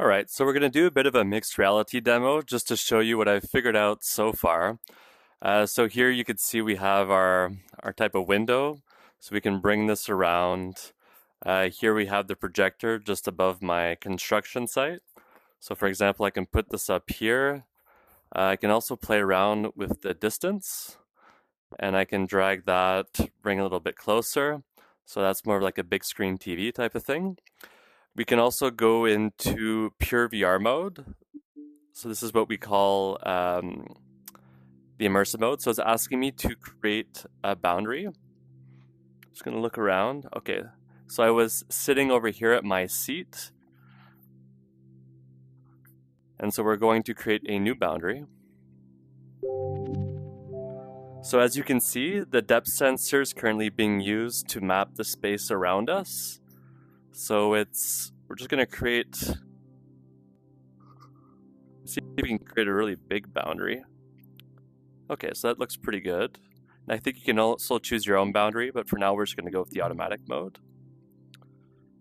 Alright, so we're going to do a bit of a mixed reality demo just to show you what I've figured out so far. So here you can see we have our type of window, so we can bring this around. Here we have the projector just above my construction site. So for example, I can put this up here. I can also play around with the distance, and I can drag that, bring a little bit closer. So that's more like a big screen TV type of thing. We can also go into pure VR mode. So this is what we call the immersive mode. So it's asking me to create a boundary. Just gonna look around. Okay, so I was sitting over here at my seat. And so we're going to create a new boundary. So as you can see, the depth sensor is currently being used to map the space around us. So we're just going to see if we can create a really big boundary. Okay, so that looks pretty good. And I think you can also choose your own boundary, but for now we're just going to go with the automatic mode.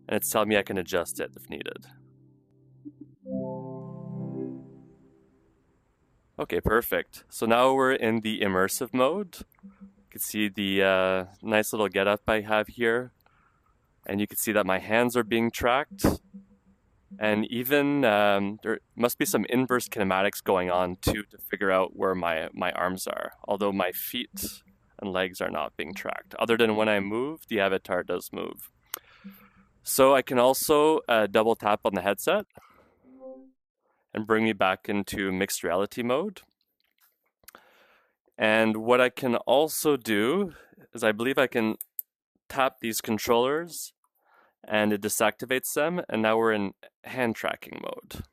And it's telling me I can adjust it if needed. Okay, perfect. So now we're in the immersive mode. You can see the nice little getup I have here. And you can see that my hands are being tracked. And even there must be some inverse kinematics going on too to figure out where my arms are. Although my feet and legs are not being tracked. Other than when I move, the avatar does move. So I can also double tap on the headset and bring me back into mixed reality mode. And what I can also do is I believe I can tap these controllers and it deactivates them, and now we're in hand tracking mode.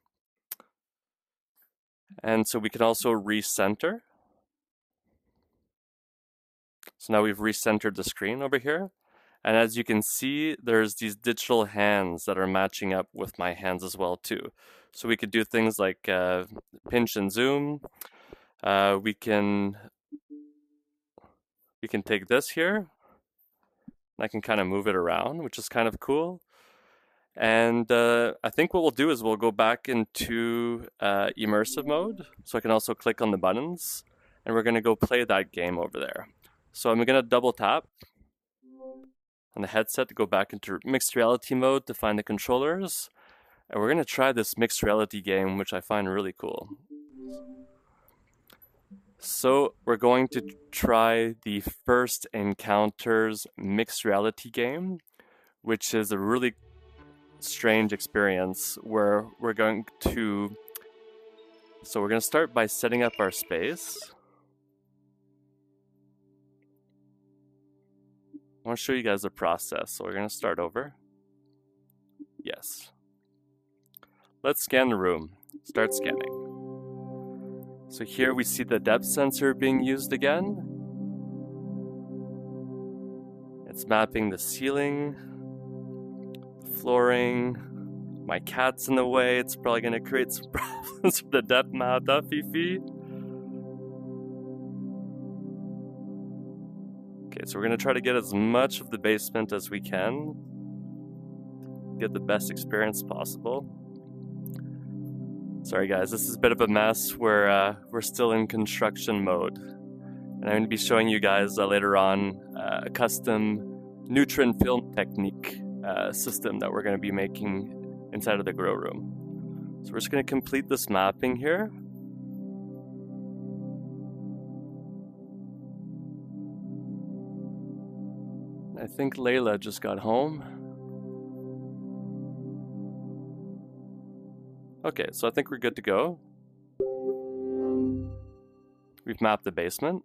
And so we can also recenter. So now we've recentered the screen over here. And as you can see, there's these digital hands that are matching up with my hands as well too. So we could do things like pinch and zoom. We can take this here. I can kind of move it around, which is kind of cool. And I think what we'll do is we'll go back into immersive mode. So I can also click on the buttons, and we're going to go play that game over there. So I'm going to double tap on the headset to go back into mixed reality mode to find the controllers. And we're going to try this mixed reality game, which I find really cool. So we're going to try the First Encounters mixed reality game, which is a really strange experience where we're going to start by setting up our space. I want to show you guys the process, so we're going to start over. Yes. Let's scan the room. Start scanning. So here we see the depth sensor being used again. It's mapping the ceiling, the flooring. My cat's in the way. It's probably going to create some problems for the depth map, Fifi. Okay, so we're going to try to get as much of the basement as we can. Get the best experience possible. Sorry guys, this is a bit of a mess. We're still in construction mode. And I'm going to be showing you guys later on a custom neutron film technique system that we're going to be making inside of the grow room. So we're just going to complete this mapping here. I think Layla just got home. Okay, so I think we're good to go. We've mapped the basement.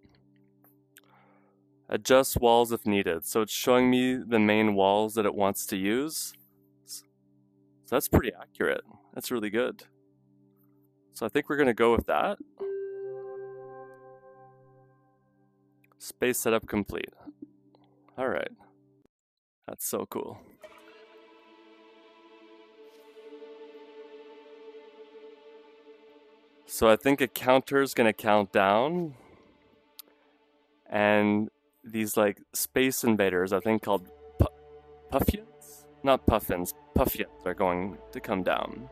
Adjust walls if needed. So it's showing me the main walls that it wants to use. So that's pretty accurate. That's really good. So I think we're going to go with that. Space setup complete. All right. That's so cool. So I think a counter is going to count down, and these like space invaders, I think called Puffians? Not Puffins, Puffians are going to come down.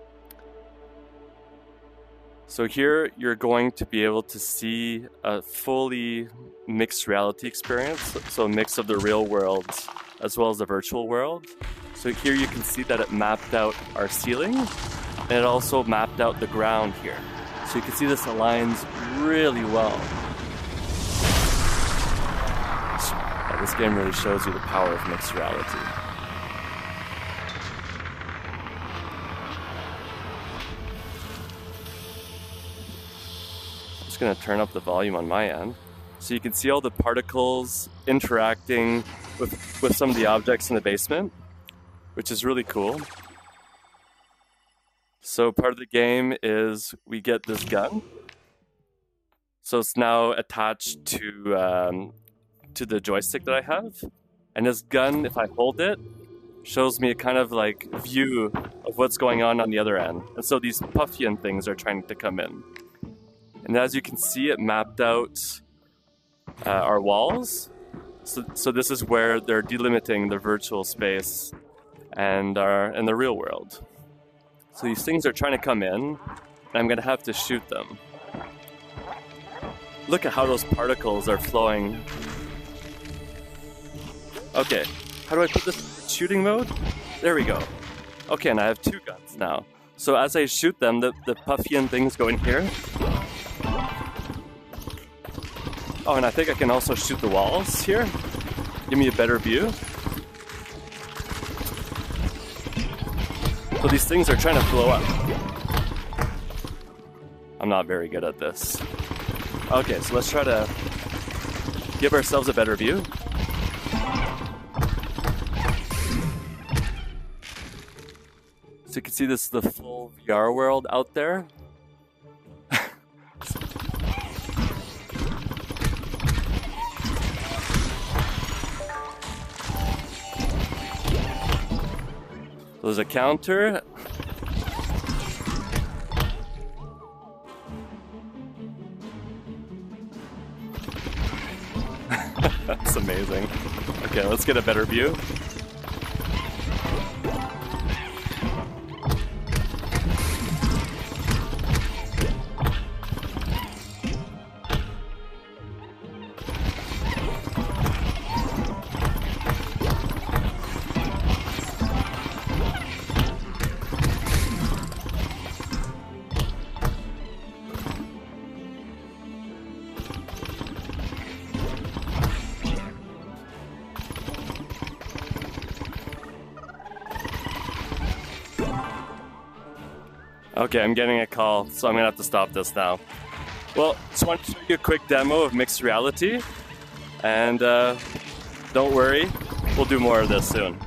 So here you're going to be able to see a fully mixed reality experience, so a mix of the real world as well as the virtual world. So here you can see that it mapped out our ceiling, and it also mapped out the ground here. So you can see this aligns really well. This game really shows you the power of mixed reality. Going to turn up the volume on my end so you can see all the particles interacting with some of the objects in the basement, which is really cool. So part of the game is we get this gun, so it's now attached to the joystick that I have, and this gun, if I hold it, shows me a kind of like view of what's going on the other end, and so these Puffian things are trying to come in. And as you can see, it mapped out our walls. So this is where they're delimiting the virtual space and the real world. So these things are trying to come in, and I'm going to have to shoot them. Look at how those particles are flowing. Okay, how do I put this in shooting mode? There we go. Okay, and I have two guns now. So as I shoot them, the Puffian things go in here. Oh, and I think I can also shoot the walls here. Give me a better view. So these things are trying to blow up. I'm not very good at this. Okay, so let's try to give ourselves a better view. So you can see this is the full VR world out there. There's a counter. That's amazing. Okay, let's get a better view. Okay, I'm getting a call, so I'm gonna have to stop this now. Well, just wanted to show you a quick demo of mixed reality, and don't worry, we'll do more of this soon.